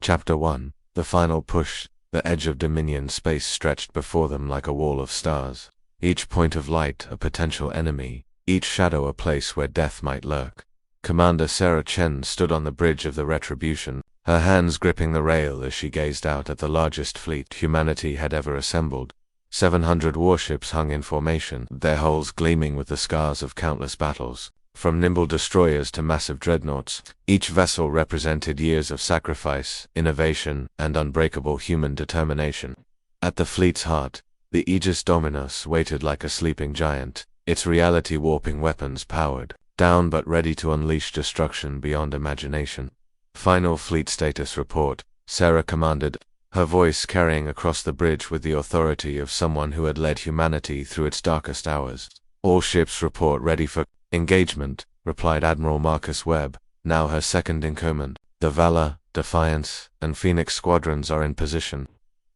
Chapter 1. The Final Push. The edge of Dominion space stretched before them like a wall of stars. Each point of light a potential enemy, each shadow a place where death might lurk. Commander Sarah Chen stood on the bridge of the Retribution, her hands gripping the rail as she gazed out at the largest fleet humanity had ever assembled. 700 warships hung in formation, their hulls gleaming with the scars of countless battles. From nimble destroyers to massive dreadnoughts, each vessel represented years of sacrifice, innovation, and unbreakable human determination. At the fleet's heart, the Aegis Dominus waited like a sleeping giant, its reality-warping weapons powered down but ready to unleash destruction beyond imagination. Final fleet status report, Sarah commanded, her voice carrying across the bridge with the authority of someone who had led humanity through its darkest hours. All ships report ready for engagement, replied Admiral Marcus Webb, now her second in command. The Valor, Defiance, and Phoenix squadrons are in position.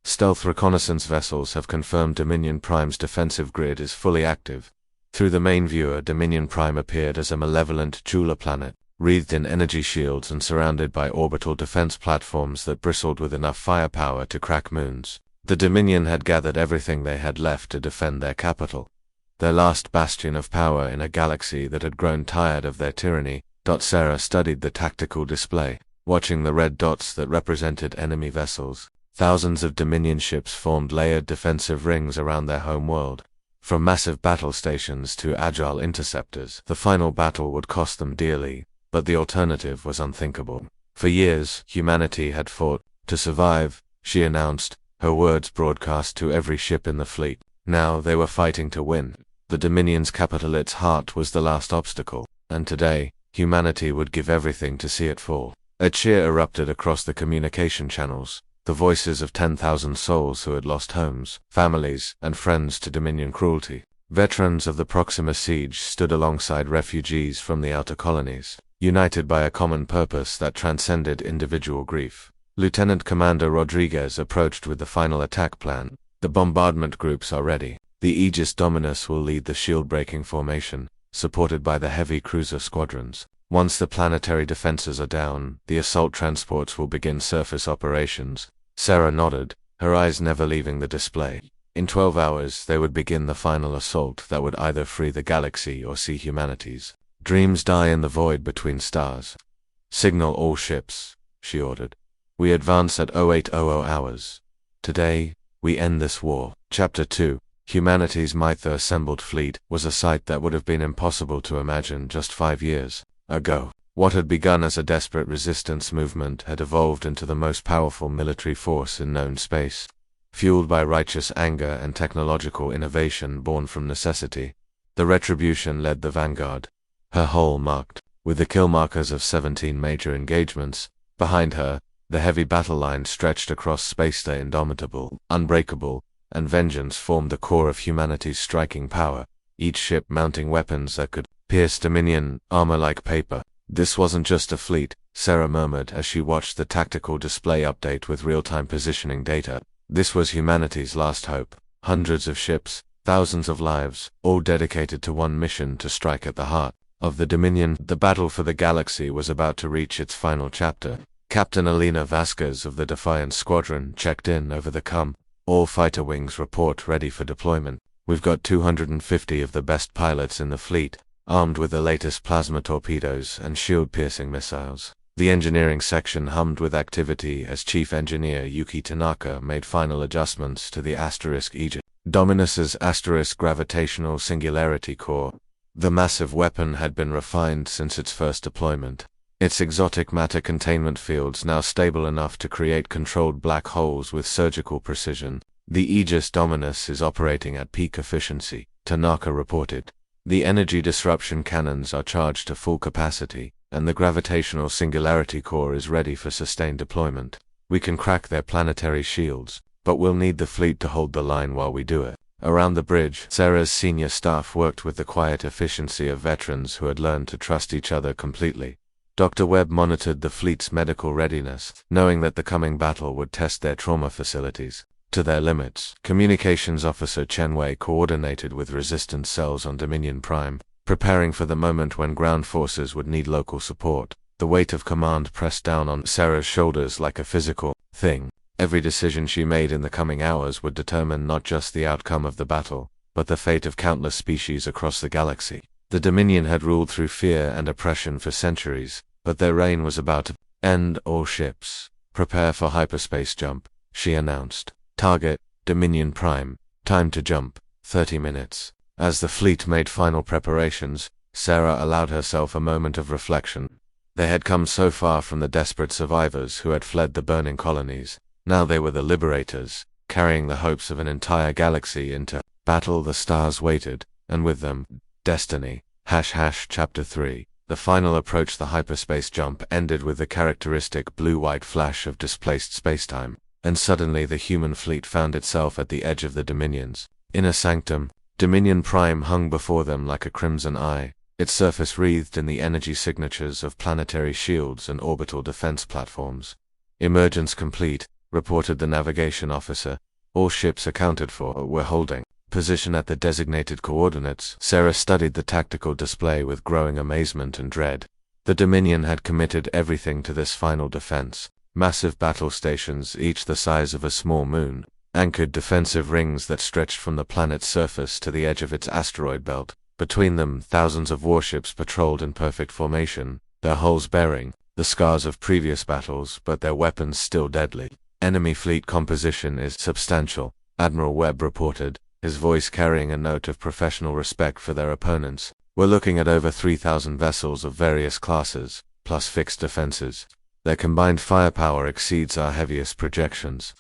Stealth reconnaissance vessels have confirmed Dominion Prime's defensive grid is fully active. Through the main viewer, Dominion Prime appeared as a malevolent jeweler planet, wreathed in energy shields and surrounded by orbital defense platforms that bristled with enough firepower to crack moons. The Dominion had gathered everything they had left to defend their capital. Their last bastion of power in a galaxy that had grown tired of their tyranny. Sarah studied the tactical display, watching the red dots that represented enemy vessels. Thousands of Dominion ships formed layered defensive rings around their home world. From massive battle stations to agile interceptors, the final battle would cost them dearly, but the alternative was unthinkable. For years, humanity had fought to survive, she announced, her words broadcast to every ship in the fleet. Now they were fighting to win. The Dominion's capital, its heart, was the last obstacle, and today, humanity would give everything to see it fall. A cheer erupted across the communication channels, the voices of 10,000 souls who had lost homes, families, and friends to Dominion cruelty. Veterans of the Proxima siege stood alongside refugees from the outer colonies, united by a common purpose that transcended individual grief. Lieutenant Commander Rodriguez approached with the final attack plan. The bombardment groups are ready. The Aegis Dominus will lead the shield-breaking formation, supported by the heavy cruiser squadrons. Once the planetary defenses are down, the assault transports will begin surface operations. Sarah nodded, her eyes never leaving the display. In 12 hours, they would begin the final assault that would either free the galaxy or see humanity's dreams die in the void between stars. Signal all ships, she ordered. We advance at 0800 hours. Today, we end this war. Chapter 2. Humanity's Mytha assembled fleet was a sight that would have been impossible to imagine just 5 years ago. What had begun as a desperate resistance movement had evolved into the most powerful military force in known space. Fueled by righteous anger and technological innovation born from necessity, the Retribution led the vanguard, her hull marked with the kill markers of 17 major engagements. Behind her, the heavy battle line stretched across space. The indomitable, unbreakable, and vengeance formed the core of humanity's striking power, each ship mounting weapons that could pierce Dominion armor like paper. This wasn't just a fleet, Sarah murmured as she watched the tactical display update with real-time positioning data. This was humanity's last hope. Hundreds of ships, thousands of lives, all dedicated to one mission: to strike at the heart of the Dominion. The battle for the galaxy was about to reach its final chapter. Captain Elena Vasquez of the Defiance Squadron checked in over the com. All fighter wings report ready for deployment. We've got 250 of the best pilots in the fleet, armed with the latest plasma torpedoes and shield-piercing missiles. The engineering section hummed with activity as Chief Engineer Yuki Tanaka made final adjustments to the Aegis Dominus's gravitational singularity core. The massive weapon had been refined since its first deployment. Its exotic matter containment fields now stable enough to create controlled black holes with surgical precision. The Aegis Dominus is operating at peak efficiency, Tanaka reported. The energy disruption cannons are charged to full capacity, and the gravitational singularity core is ready for sustained deployment. We can crack their planetary shields, but we'll need the fleet to hold the line while we do it. Around the bridge, Sarah's senior staff worked with the quiet efficiency of veterans who had learned to trust each other completely. Dr. Webb monitored the fleet's medical readiness, knowing that the coming battle would test their trauma facilities to their limits. Communications Officer Chen Wei coordinated with resistance cells on Dominion Prime, preparing for the moment when ground forces would need local support. The weight of command pressed down on Sarah's shoulders like a physical thing. Every decision she made in the coming hours would determine not just the outcome of the battle, but the fate of countless species across the galaxy. The Dominion had ruled through fear and oppression for centuries, but their reign was about to end. All ships, prepare for hyperspace jump, she announced. Target, Dominion Prime, time to jump, 30 minutes. As the fleet made final preparations, Sarah allowed herself a moment of reflection. They had come so far from the desperate survivors who had fled the burning colonies. Now they were the liberators, carrying the hopes of an entire galaxy into battle. The stars waited, and with them, destiny. Chapter 3. The final approach. The hyperspace jump ended with the characteristic blue-white flash of displaced spacetime, and suddenly the human fleet found itself at the edge of the Dominion's inner sanctum. Dominion Prime hung before them like a crimson eye, its surface wreathed in the energy signatures of planetary shields and orbital defense platforms. Emergence complete, reported the navigation officer. All ships accounted for were holding position at the designated coordinates. Sarah studied the tactical display with growing amazement and dread. The Dominion had committed everything to this final defense. Massive battle stations, each the size of a small moon, anchored defensive rings that stretched from the planet's surface to the edge of its asteroid belt. Between them, thousands of warships patrolled in perfect formation, their hulls bearing the scars of previous battles, but their weapons still deadly. Enemy fleet composition is substantial, Admiral Webb reported, his voice carrying a note of professional respect for their opponents. We're looking at over 3,000 vessels of various classes, plus fixed defenses. Their combined firepower exceeds our heaviest projections.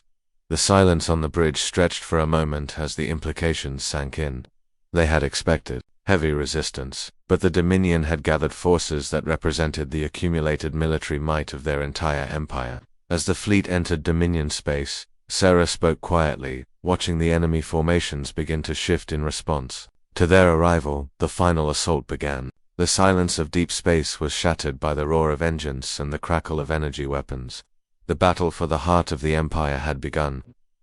The silence on the bridge stretched for a moment as the implications sank in. They had expected heavy resistance, but the Dominion had gathered forces that represented the accumulated military might of their entire empire. As the fleet entered Dominion space, Sarah spoke quietly, watching the enemy formations begin to shift in response to their arrival. The final assault began. The silence of deep space was shattered by the roar of engines and the crackle of energy weapons. The battle for the heart of the Empire had begun.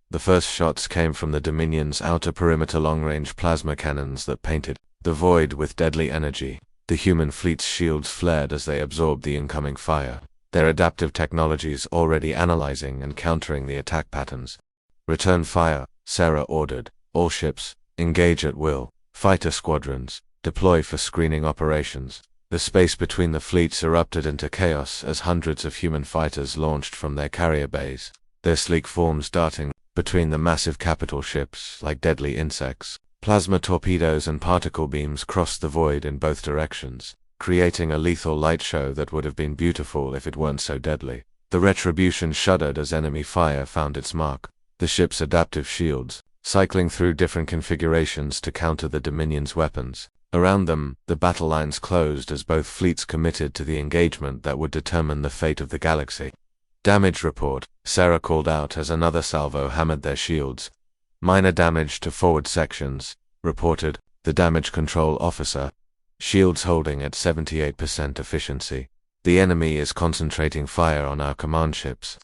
The first shots came from the Dominion's outer perimeter long-range plasma cannons that painted the void with deadly energy. The human fleet's shields flared as they absorbed the incoming fire, their adaptive technologies already analyzing and countering the attack patterns. Return fire, Sarah ordered. All ships, engage at will. Fighter squadrons, deploy for screening operations. The space between the fleets erupted into chaos as hundreds of human fighters launched from their carrier bays, their sleek forms darting between the massive capital ships like deadly insects. Plasma torpedoes and particle beams crossed the void in both directions, creating a lethal light show that would have been beautiful if it weren't so deadly. The Retribution shuddered as enemy fire found its mark. The ship's adaptive shields, cycling through different configurations to counter the Dominion's weapons. Around them, the battle lines closed as both fleets committed to the engagement that would determine the fate of the galaxy. Damage report, Sarah called out as another salvo hammered their shields. Minor damage to forward sections, reported the damage control officer. Shields holding at 78% efficiency. The enemy is concentrating fire on our command ships.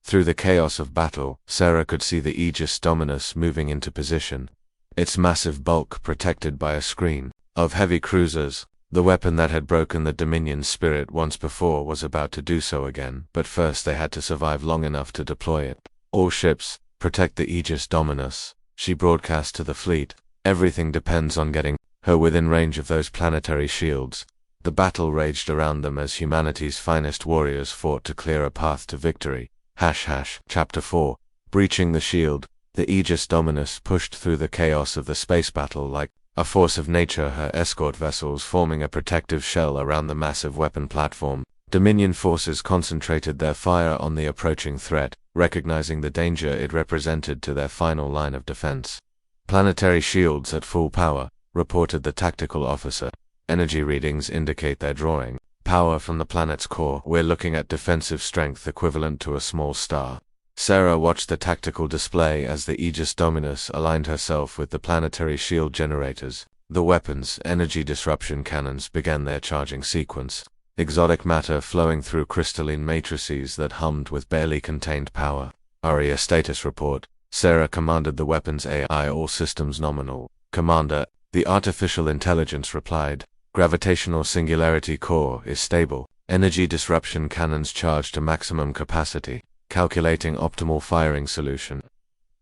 Through the chaos of battle, Sarah could see the Aegis Dominus moving into position, its massive bulk protected by a screen of heavy cruisers. The weapon that had broken the Dominion's spirit once before was about to do so again, but first they had to survive long enough to deploy it. All ships, protect the Aegis Dominus, she broadcast to the fleet. Everything depends on getting her within range of those planetary shields. The battle raged around them as humanity's finest warriors fought to clear a path to victory. Chapter 4. Breaching the shield, the Aegis Dominus pushed through the chaos of the space battle like a force of nature, her escort vessels forming a protective shell around the massive weapon platform. Dominion forces concentrated their fire on the approaching threat, recognizing the danger it represented to their final line of defense. Planetary shields at full power, reported the tactical officer. Energy readings indicate they're drawing power from the planet's core. We're looking at defensive strength equivalent to a small star. Sarah watched the tactical display as the Aegis Dominus aligned herself with the planetary shield generators. The weapon's energy disruption cannons began their charging sequence. Exotic matter flowing through crystalline matrices that hummed with barely contained power. ARIA status report. Sarah commanded the weapon's AI. All systems nominal. Commander, the artificial intelligence replied. Gravitational singularity core is stable. Energy disruption cannons charged to maximum capacity, calculating optimal firing solution.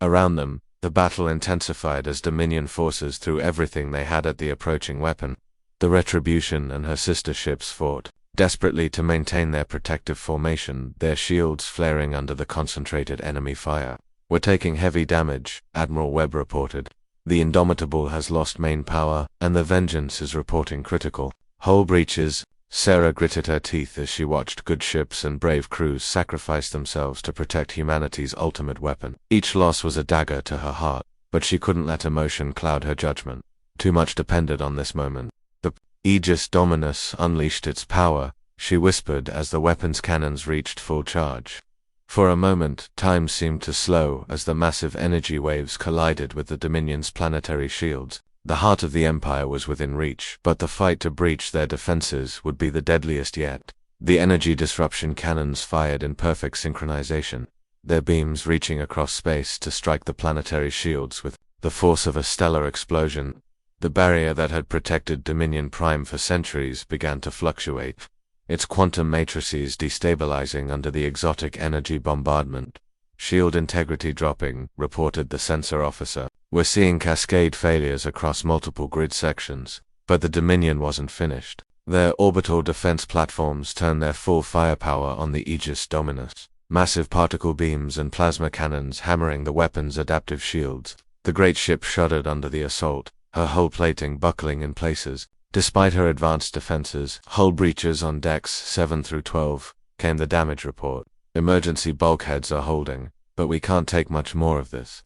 Around them, the battle intensified as Dominion forces threw everything they had at the approaching weapon. The Retribution and her sister ships fought desperately to maintain their protective formation, their shields flaring under the concentrated enemy fire. "We're taking heavy damage," Admiral Webb reported. "The Indomitable has lost main power, and the Vengeance is reporting critical hull breaches." Sarah gritted her teeth as she watched good ships and brave crews sacrifice themselves to protect humanity's ultimate weapon. Each loss was a dagger to her heart, but she couldn't let emotion cloud her judgment. Too much depended on this moment. The Aegis Dominus unleashed its power, she whispered as the weapon's cannons reached full charge. For a moment, time seemed to slow as the massive energy waves collided with the Dominion's planetary shields. The heart of the Empire was within reach, but the fight to breach their defenses would be the deadliest yet. The energy disruption cannons fired in perfect synchronization, their beams reaching across space to strike the planetary shields with the force of a stellar explosion. The barrier that had protected Dominion Prime for centuries began to fluctuate, its quantum matrices destabilizing under the exotic energy bombardment. "Shield integrity dropping," reported the sensor officer. "We're seeing cascade failures across multiple grid sections." But the Dominion wasn't finished. Their orbital defense platforms turned their full firepower on the Aegis Dominus, massive particle beams and plasma cannons hammering the weapon's adaptive shields. The great ship shuddered under the assault, her hull plating buckling in places. Despite her advanced defenses, hull breaches on decks 7 through 12, came the damage report. "Emergency bulkheads are holding, but we can't take much more of this."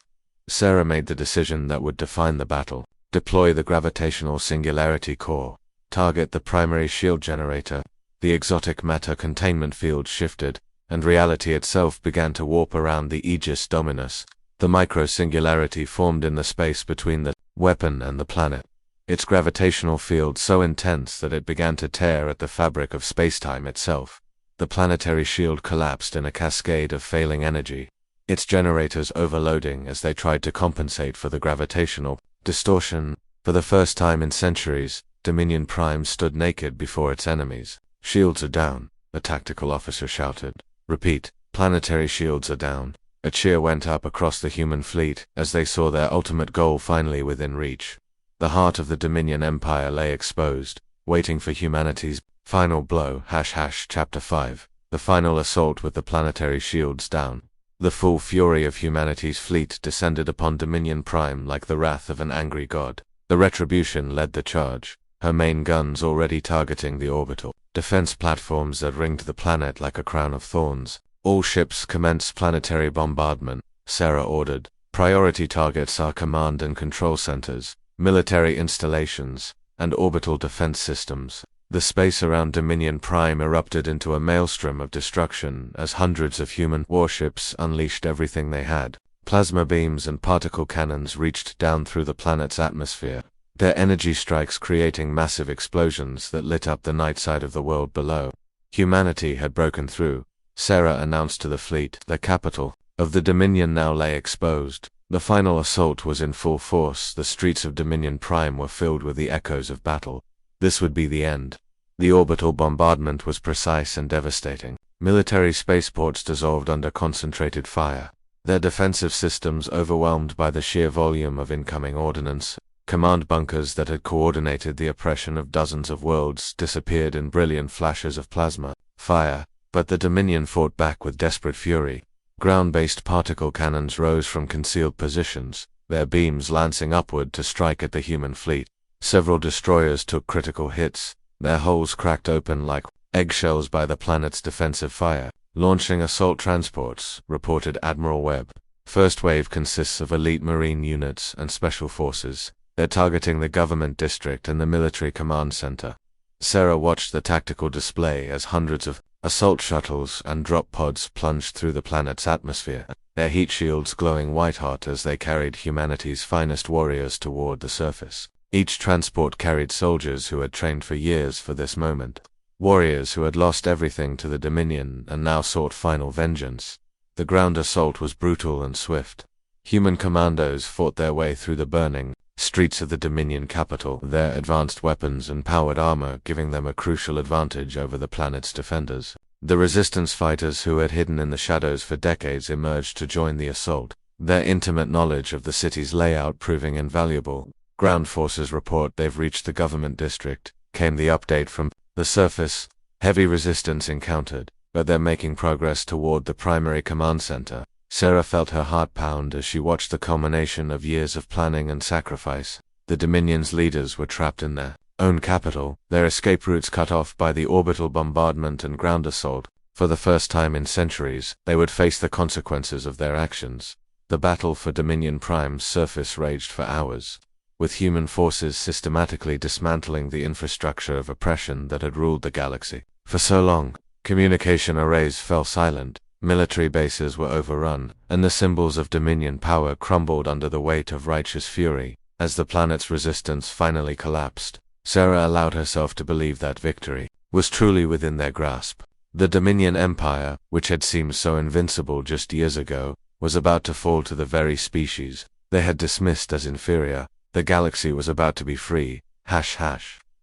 Sarah made the decision that would define the battle. Deploy the gravitational singularity core. Target the primary shield generator. The exotic matter containment field shifted, and reality itself began to warp around the Aegis Dominus. The micro-singularity formed in the space between the weapon and the planet, its gravitational field so intense that it began to tear at the fabric of spacetime itself. The planetary shield collapsed in a cascade of failing energy, its generators overloading as they tried to compensate for the gravitational distortion. For the first time in centuries, Dominion Prime stood naked before its enemies. "Shields are down," a tactical officer shouted. "Repeat, planetary shields are down." A cheer went up across the human fleet as they saw their ultimate goal finally within reach. The heart of the Dominion Empire lay exposed, waiting for humanity's final blow. Chapter 5. The final assault with the planetary shields down. The full fury of humanity's fleet descended upon Dominion Prime like the wrath of an angry god. The Retribution led the charge, her main guns already targeting the orbital defense platforms that ringed the planet like a crown of thorns. "All ships commence planetary bombardment," Sarah ordered. "Priority targets are command and control centers, military installations, and orbital defense systems." The space around Dominion Prime erupted into a maelstrom of destruction as hundreds of human warships unleashed everything they had. Plasma beams and particle cannons reached down through the planet's atmosphere, their energy strikes creating massive explosions that lit up the night side of the world below. Humanity had broken through, Sarah announced to the fleet. The capital of the Dominion now lay exposed. The final assault was in full force. The streets of Dominion Prime were filled with the echoes of battle. This would be the end. The orbital bombardment was precise and devastating. Military spaceports dissolved under concentrated fire, their defensive systems overwhelmed by the sheer volume of incoming ordnance. Command bunkers that had coordinated the oppression of dozens of worlds disappeared in brilliant flashes of plasma fire, but the Dominion fought back with desperate fury. Ground-based particle cannons rose from concealed positions, their beams lancing upward to strike at the human fleet. Several destroyers took critical hits, their hulls cracked open like eggshells by the planet's defensive fire. "Launching assault transports," reported Admiral Webb. "First wave consists of elite marine units and special forces. They're targeting the government district and the military command center." Sarah watched the tactical display as hundreds of assault shuttles and drop pods plunged through the planet's atmosphere, their heat shields glowing white-hot as they carried humanity's finest warriors toward the surface. Each transport carried soldiers who had trained for years for this moment, warriors who had lost everything to the Dominion and now sought final vengeance. The ground assault was brutal and swift. Human commandos fought their way through the burning streets of the Dominion capital, their advanced weapons and powered armor giving them a crucial advantage over the planet's defenders. The resistance fighters who had hidden in the shadows for decades emerged to join the assault, their intimate knowledge of the city's layout proving invaluable. Ground forces report they've reached the government district, came the update from the surface. Heavy resistance encountered, but they're making progress toward the primary command center. Sarah felt her heart pound as she watched the culmination of years of planning and sacrifice. The Dominion's leaders were trapped in their own capital, their escape routes cut off by the orbital bombardment and ground assault. For the first time in centuries, they would face the consequences of their actions. The battle for Dominion Prime's surface raged for hours, with human forces systematically dismantling the infrastructure of oppression that had ruled the galaxy for so long. Communication arrays fell silent, military bases were overrun, and the symbols of Dominion power crumbled under the weight of righteous fury. As the planet's resistance finally collapsed, Sarah allowed herself to believe that victory was truly within their grasp. The Dominion Empire, which had seemed so invincible just years ago, was about to fall to the very species they had dismissed as inferior. The galaxy was about to be free.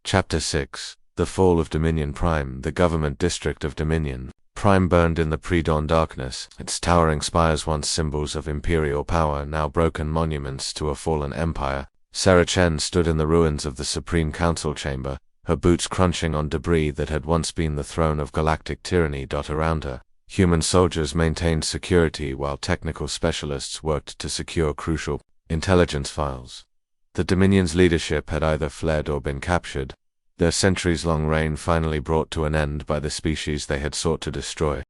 Chapter 6. The Fall of Dominion Prime. The government district of Dominion Prime burned in the pre-dawn darkness, its towering spires once symbols of imperial power now broken monuments to a fallen empire. Sarah Chen stood in the ruins of the Supreme Council chamber, her boots crunching on debris that had once been the throne of galactic tyranny. Around her, human soldiers maintained security while technical specialists worked to secure crucial intelligence files. The Dominion's leadership had either fled or been captured, their centuries-long reign finally brought to an end by the species they had sought to destroy.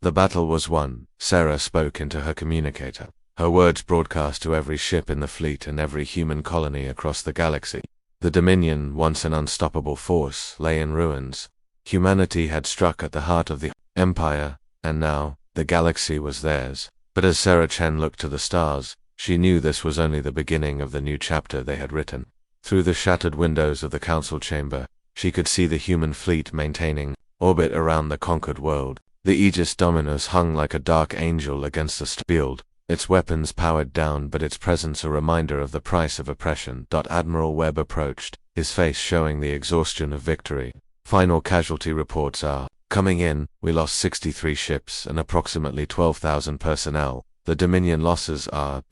The battle was won. Sarah spoke into her communicator, her words broadcast to every ship in the fleet and every human colony across the galaxy. The Dominion, once an unstoppable force, lay in ruins. Humanity had struck at the heart of the Empire, and now, the galaxy was theirs. But as Sarah Chen looked to the stars, she knew this was only the beginning of the new chapter they had written. Through the shattered windows of the council chamber, she could see the human fleet maintaining orbit around the conquered world. The Aegis Dominus hung like a dark angel against the field, its weapons powered down but its presence a reminder of the price of oppression. Admiral Webb approached, his face showing the exhaustion of victory. Final casualty reports are coming in. We lost 63 ships and approximately 12,000 personnel. The Dominion losses are ...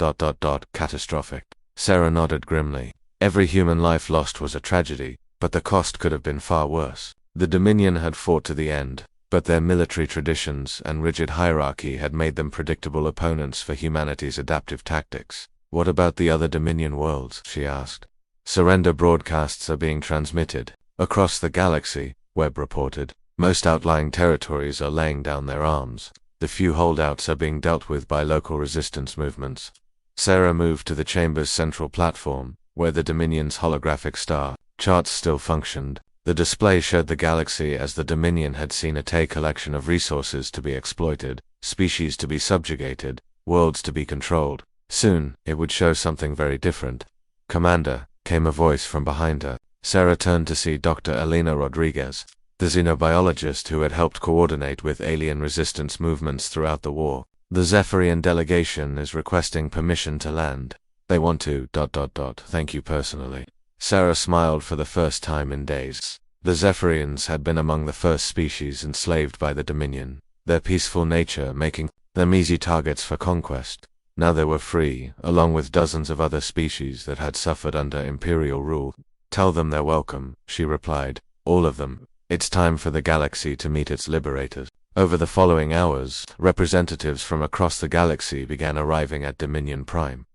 catastrophic. Sarah nodded grimly. Every human life lost was a tragedy, but the cost could have been far worse. The Dominion had fought to the end, but their military traditions and rigid hierarchy had made them predictable opponents for humanity's adaptive tactics. What about the other Dominion worlds? She asked. Surrender broadcasts are being transmitted across the galaxy, Webb reported. Most outlying territories are laying down their arms. The few holdouts are being dealt with by local resistance movements. Sarah moved to the chamber's central platform, where the Dominion's holographic star charts still functioned. The display showed the galaxy as the Dominion had seen it: a collection of resources to be exploited, species to be subjugated, worlds to be controlled. Soon, it would show something very different. Commander, came a voice from behind her. Sarah turned to see Dr. Elena Rodriguez, the xenobiologist who had helped coordinate with alien resistance movements throughout the war. The Zephyrian delegation is requesting permission to land. They want to ... thank you personally. Sarah smiled for the first time in days. The Zephyrians had been among the first species enslaved by the Dominion, their peaceful nature making them easy targets for conquest. Now they were free, along with dozens of other species that had suffered under Imperial rule. Tell them they're welcome, she replied. All of them. It's time for the galaxy to meet its liberators. Over the following hours, representatives from across the galaxy began arriving at Dominion Prime.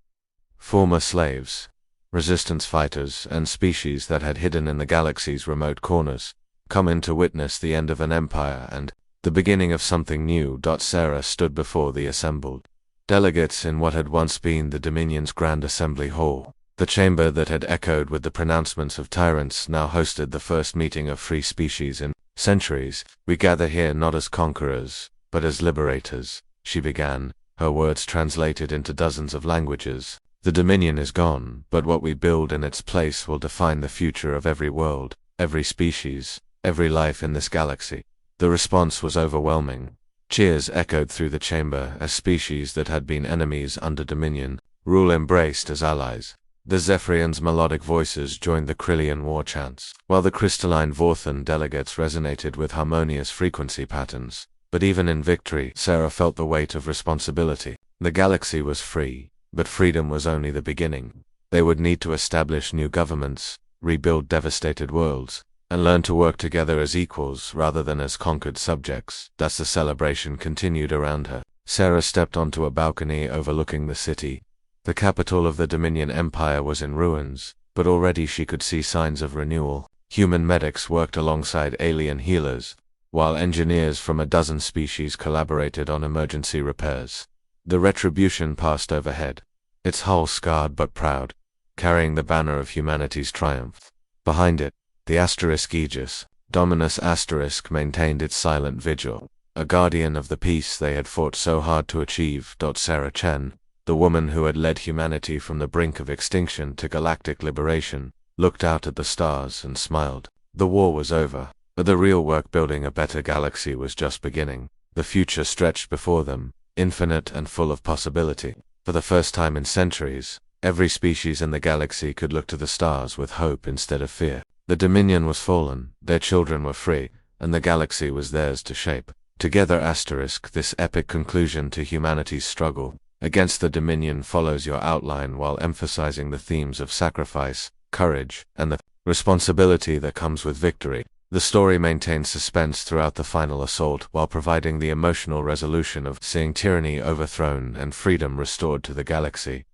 Former slaves, resistance fighters, and species that had hidden in the galaxy's remote corners, come in to witness the end of an empire and the beginning of something new. Sarah stood before the assembled delegates in what had once been the Dominion's Grand Assembly Hall. The chamber that had echoed with the pronouncements of tyrants now hosted the first meeting of free species in centuries. We gather here not as conquerors, but as liberators, she began, her words translated into dozens of languages. The Dominion is gone, but what we build in its place will define the future of every world, every species, every life in this galaxy. The response was overwhelming. Cheers echoed through the chamber as species that had been enemies under Dominion rule embraced as allies. The Zephyrians' melodic voices joined the Krillian war chants, while the crystalline Vorthan delegates resonated with harmonious frequency patterns. But even in victory, Sarah felt the weight of responsibility. The galaxy was free, but freedom was only the beginning. They would need to establish new governments, rebuild devastated worlds, and learn to work together as equals rather than as conquered subjects. Thus the celebration continued around her. Sarah stepped onto a balcony overlooking the city. The capital of the Dominion Empire was in ruins, but already she could see signs of renewal. Human medics worked alongside alien healers, while engineers from a dozen species collaborated on emergency repairs. The Retribution passed overhead, its hull scarred but proud, carrying the banner of humanity's triumph. Behind it, the Aegis Dominus maintained its silent vigil, a guardian of the peace they had fought so hard to achieve. Sarah Chen, the woman who had led humanity from the brink of extinction to galactic liberation, looked out at the stars and smiled. The war was over, but the real work building a better galaxy was just beginning. The future stretched before them, infinite and full of possibility. For the first time in centuries, every species in the galaxy could look to the stars with hope instead of fear. The Dominion was fallen, their children were free, and the galaxy was theirs to shape. Together this epic conclusion to humanity's struggle against the Dominion follows your outline while emphasizing the themes of sacrifice, courage, and the responsibility that comes with victory. The story maintains suspense throughout the final assault while providing the emotional resolution of seeing tyranny overthrown and freedom restored to the galaxy.